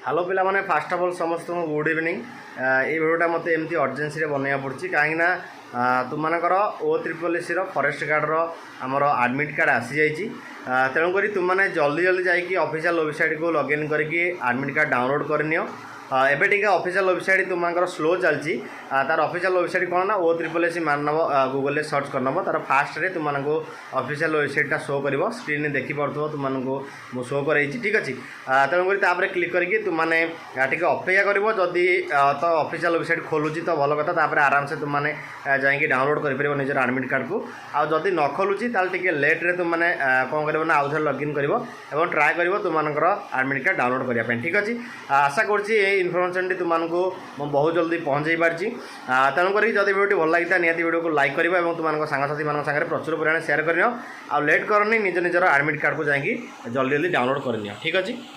Hello पिला माने fast of all समस्त गुड इवनिंग ये भिडियोटा मत एमती अर्जेन्सी बनवा पड़ी कहीं तुम मानकर O SSS फॉरेस्ट गार्ड आमर आडमिट कार्ड आसी जाइए तेणुक तुमने जल्दी जल्दी जाकि ऑफिशियल वेबसाइट को लॉगिन करके आडमिट कार्ड डाउनलोड करनियो एबे टिके ऑफिशियल वेबसाइट तुमको स्लो चलती तार ऑफिशियल वेबसाइट कौन ना O SSS मानव गूगल सर्च करनब तार फास्ट रे तुमको ऑफिशियल वेबसाइटा शो कर स्क्रीन देखिपो तुमको शो कर ठीक अच्छे तेणुक क्लिक करके तुमने टे अपेक्षा करी तो ऑफिशियल वेबसाइट खोलुची तो भल कथा आराम से तुमने जाकि डाउनलोड कर निजर आडमिट कार्ड को आदि न खोलुची टे लेट्रे तुमने कौन कर आउ थे लॉगिन कर ट्राए कर तुमकर आडमिट कार्ड डाउनलोड करने ठीक अच्छे आशा कर इनफर्मेशन तुमको बहुत जल्दी पहुँचे पार्टी तेणुक जब भिडियो भल लगी था निहाती भिडियो को लाइक कर तुम सांगसाथी मान सागर प्रचुर परिमाण शेयर कर लेट करनी निज निजर आडमिट कार्ड को जाकि जल्दी जल्दी डाउनलोड कर ठीक अच्छे।